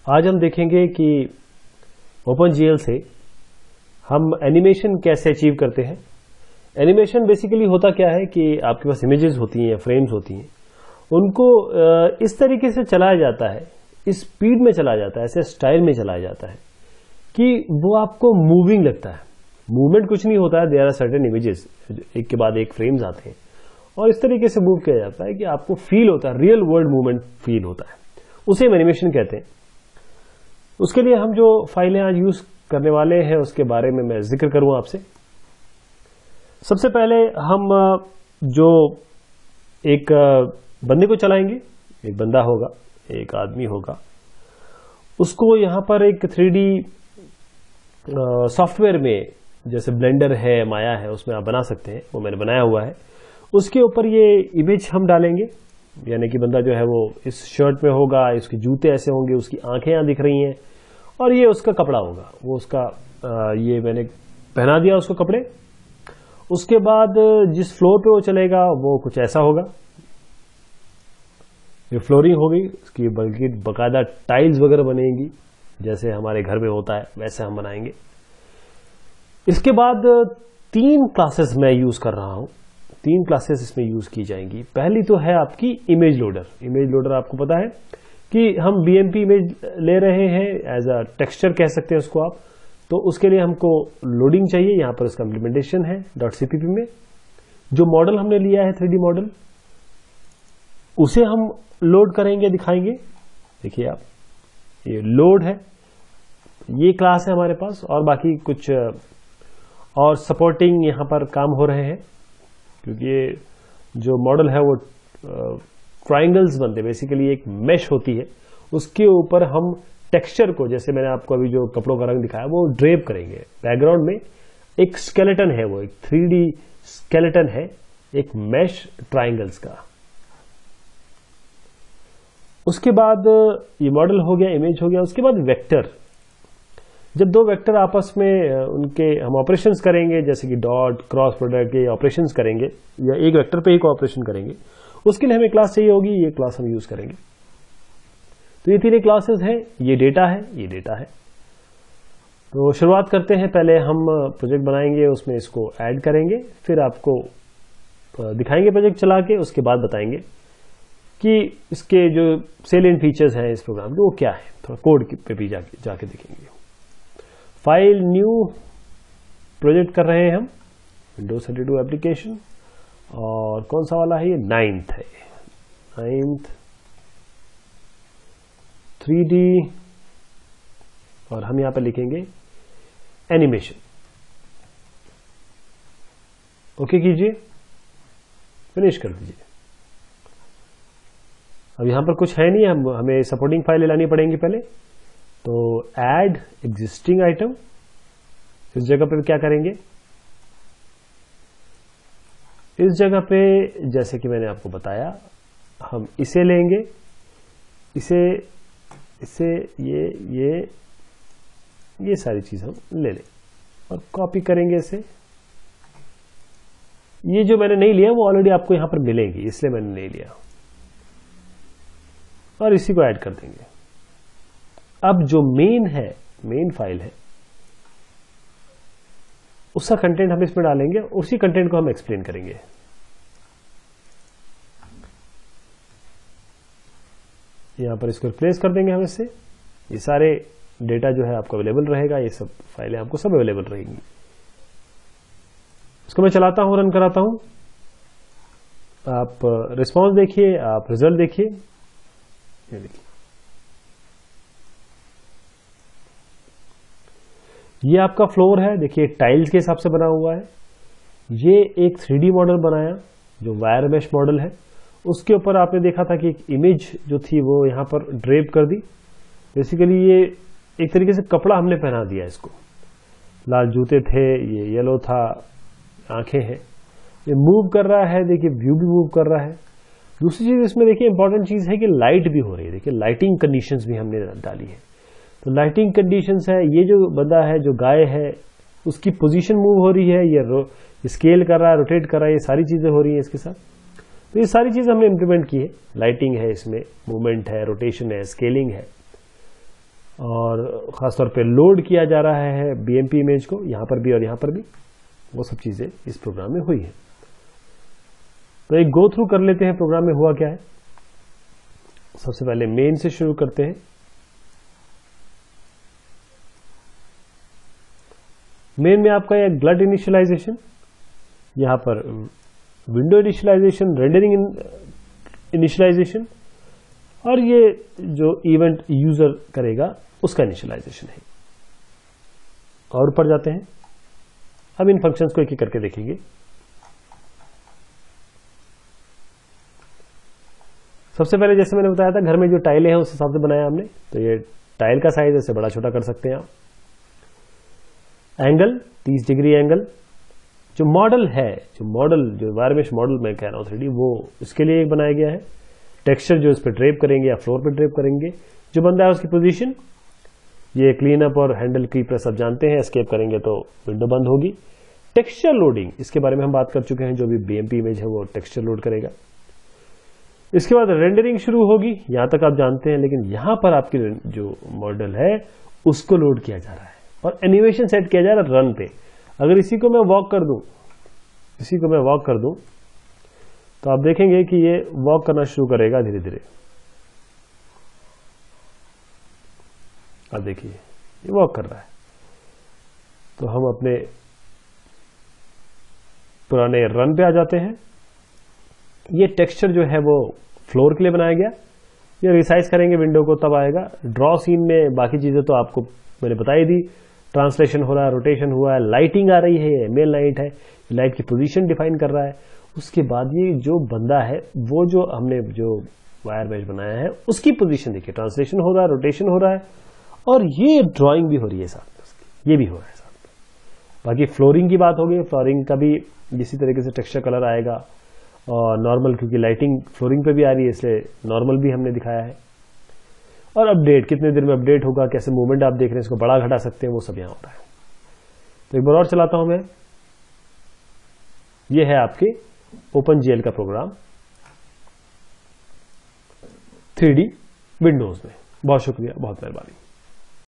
आज हम देखेंगे कि OpenGL से हम एनिमेशन कैसे अचीव करते हैं। एनिमेशन बेसिकली होता क्या है कि आपके पास इमेजेस होती हैं या फ्रेम्स होती हैं, उनको इस तरीके से चलाया जाता है, इस स्पीड में चलाया जाता है, ऐसे स्टाइल में चलाया जाता है कि वो आपको मूविंग लगता है। मूवमेंट कुछ नहीं होता है, देयर आर सर्टेन इमेजेस, एक के बाद एक फ्रेम्स आते हैं और इस तरीके से मूव किया जाता है कि आपको फील होता है, रियल वर्ल्ड मूवमेंट फील होता है, उसे हम एनिमेशन कहते हैं। उसके लिए हम जो फाइलें आज यूज करने वाले हैं उसके बारे में मैं जिक्र करूं आपसे। सबसे पहले हम जो एक बंदे को चलाएंगे, एक बंदा होगा, एक आदमी होगा, उसको यहां पर एक 3D सॉफ्टवेयर में, जैसे ब्लेंडर है, माया है, उसमें आप बना सकते हैं, वो मैंने बनाया हुआ है। उसके ऊपर ये इमेज हम डालेंगे, यानी कि बंदा जो है वो इस शर्ट में होगा, इसके जूते ऐसे होंगे, उसकी आंखें यहां दिख रही हैं और ये उसका कपड़ा होगा, वो उसका ये मैंने पहना दिया उसको कपड़े। उसके बाद जिस फ्लोर पे वो चलेगा वो कुछ ऐसा होगा, ये फ्लोरिंग होगी, इसकी बल्कि बाकायदा टाइल्स वगैरह बनेंगी, जैसे हमारे घर में होता है वैसे हम बनाएंगे। इसके बाद 3 क्लासेस मैं यूज कर रहा हूं, 3 क्लासेस इसमें यूज की जाएंगी। पहली तो है आपकी इमेज लोडर। इमेज लोडर आपको पता है कि हम BMP इमेज ले रहे हैं, एज अ टेक्सचर कह सकते हैं उसको आप, तो उसके लिए हमको लोडिंग चाहिए। यहां पर इसका इम्प्लीमेंटेशन है .cpp में। जो मॉडल हमने लिया है 3D मॉडल, उसे हम लोड करेंगे, दिखाएंगे। देखिए आप, ये लोड है, ये क्लास है हमारे पास, और बाकी कुछ और सपोर्टिंग यहां पर काम हो रहे हैं, क्योंकि ये जो मॉडल है वो ट्रायंगल्स बनते हैं, बेसिकली एक मेश होती है, उसके ऊपर हम टेक्सचर को, जैसे मैंने आपको अभी जो कपड़ों का रंग दिखाया, वो ड्रेप करेंगे। बैकग्राउंड में एक स्केलेटन है, वो एक 3D स्केलेटन है, एक मेश ट्रायंगल्स का। उसके बाद ये मॉडल हो गया, इमेज हो गया। उसके बाद वेक्टर। जब 2 वेक्टर आपस में उनके हम ऑपरेशंस करेंगे, जैसे कि डॉट, क्रॉस प्रोडक्ट के ऑपरेशंस करेंगे, या एक वेक्टर पे एक ऑपरेशन करेंगे, उसके लिए हमें क्लास चाहिए होगी, ये क्लास हम यूज करेंगे। तो ये 3 क्लासेस हैं, ये डेटा है, ये डेटा है। तो शुरुआत करते हैं। पहले हम प्रोजेक्ट बनाएंगे, उसमें इसको ऐड करेंगे, फिर आपको दिखाएंगे प्रोजेक्ट चला के, उसके बाद बताएंगे कि इसके जो सेलिएंट फीचर्स हैं इस प्रोग्राम के, वो क्या है। थोड़ा कोड पे भी जाके देखेंगे। फाइल, न्यू प्रोजेक्ट कर रहे हैं हम, Windows 32 एप्लीकेशन, और कौन सा वाला है ये? 9th है, 9th 3D, और हम यहां पर लिखेंगे एनिमेशन। ओके कीजिए, फिनिश कर दीजिए। अब यहां पर कुछ है नहीं, हमें सपोर्टिंग फाइलें लानी पड़ेंगी पहले। तो ऐड एग्जिस्टिंग आइटम, इस जगह पे क्या करेंगे? इस जगह पे, जैसे कि मैंने आपको बताया, हम इसे लेंगे, इसे ये सारी चीज हम ले लें और कॉपी करेंगे इसे। ये जो मैंने नहीं लिया वो ऑलरेडी आपको यहां पर मिलेंगी, इसलिए मैंने नहीं लिया, और इसी को ऐड कर देंगे। अब जो मेन फाइल है, उसका कंटेंट हम इसमें डालेंगे, उसी कंटेंट को हम एक्सप्लेन करेंगे। यहां पर इसको रिप्लेस कर देंगे हम इससे। ये सारे डेटा जो है आपको अवेलेबल रहेगा, ये सब फाइलें आपको सब अवेलेबल रहेंगी। इसको मैं चलाता हूं, रन कराता हूं। आप रिस्पॉन्स देखिए, आप रिजल्ट देखिए। ये देखिए, ये आपका फ्लोर है, देखिए टाइल्स के हिसाब से बना हुआ है। ये एक 3D मॉडल बनाया जो वायर मेश मॉडल है, उसके ऊपर आपने देखा था कि एक इमेज जो थी वो यहां पर ड्रेप कर दी। बेसिकली ये एक तरीके से कपड़ा हमने पहना दिया इसको। लाल जूते थे, ये येलो था, आंखें हैं, ये मूव कर रहा है, देखिए व्यू भी मूव कर रहा है। दूसरी चीज इसमें देखिए इंपॉर्टेंट चीज है कि लाइट भी हो रही है, देखिए लाइटिंग कंडीशंस भी हमने डाली है। तो लाइटिंग कंडीशंस है, ये जो बंदा है, जो गाय है, उसकी पोजीशन मूव हो रही है, ये स्केल कर रहा है, रोटेट कर रहा है, ये सारी चीजें हो रही हैं इसके साथ। तो ये सारी चीज हमने इंप्लीमेंट की है। लाइटिंग है, इसमें मूवमेंट है, रोटेशन है, स्केलिंग है। और ख़ासतौर पे लोड किया जा रहा है BMP इमेज को, यहाँ पर भी और यहाँ पर भी, वो सब चीज़ें इस प्रोग्राम में हुई हैं। तो एक गो थ्रू कर लेते हैं प्रोग्राम में हुआ क्या है। सबसे पहले मेन से शुरू करते हैं। मेन में आपका यह ग्लट इनिशियलाइजेशन, यहाँ पर विंडो इनिशियलाइजेशन, रेंडरिंग इनिशियलाइजेशन, और ये जो इवेंट यूजर करेगा उसका इनिशियलाइजेशन है। और ऊपर जाते हैं, अब इन फंक्शंस को एक एक करके देखेंगे। सबसे पहले जैसे मैंने बताया था, घर में जो टाइलें हैं उस हिसाब से बनाया हमने, तो ये टाइल का साइज ऐसे बड़ा छोटा कर सकते हैं आप। एंगल 30 डिग्री एंगल, जो मॉडल है, जो वायरमेश मॉडल मैं कह रहा हूं 3D, वो इसके लिए एक बनाया गया है। टेक्सचर जो इस पर ड्रेप करेंगे या फ्लोर पे ड्रेप करेंगे, जो बंदा है उसकी पोजीशन, ये क्लीन अप और हैंडल की प्रेस आप जानते हैं, एस्केप करेंगे तो विंडो बंद होगी। टेक्सचर लोडिंग, इसके बारे में हम बात कर चुके हैं, जो भी BMP इमेज है वो टेक्सचर लोड करेगा। इसके बाद रेंडरिंग शुरू होगी, यहां तक आप जानते हैं, लेकिन यहां पर आपकी जो मॉडल है उसको लोड किया जा रहा है और एनिमेशन सेट किया जा रहा है रन पे। अगर इसी को मैं वॉक कर दूं, तो आप देखेंगे कि ये वॉक करना शुरू करेगा धीरे धीरे। आप देखिए ये वॉक कर रहा है। तो हम अपने पुराने रन पे आ जाते हैं। ये टेक्सचर जो है वो फ्लोर के लिए बनाया गया, ये रिसाइज करेंगे विंडो को तब आएगा। ड्रॉ सीन में बाकी चीजें तो आपको मैंने बताई दी, ट्रांसलेशन हो रहा है, रोटेशन हुआ है, लाइटिंग आ रही है, मेल लाइट है, लाइट की पोजीशन डिफाइन कर रहा है। उसके बाद ये जो बंदा है, वो जो हमने जो वायर मेश बनाया है उसकी पोजीशन देखिए, ट्रांसलेशन हो रहा है, रोटेशन हो रहा है, और ये ड्राइंग भी हो रही है साथ में, ये भी हो रहा है साथ में। बाकी फ्लोरिंग की बात होगी, फ्लोरिंग का भी इसी तरीके से टेक्सचर कलर आएगा, और नॉर्मल, क्योंकि लाइटिंग फ्लोरिंग पे भी आ रही है इसलिए नॉर्मल भी हमने दिखाया है। और अपडेट, कितने देर में अपडेट होगा, कैसे मूवमेंट आप देख रहे हैं, इसको बड़ा घटा सकते हैं, वो सब यहां होता है। तो एक बार और चलाता हूं मैं। ये है आपके OpenGL का प्रोग्राम 3D विंडोज में। बहुत शुक्रिया, बहुत मेहरबानी।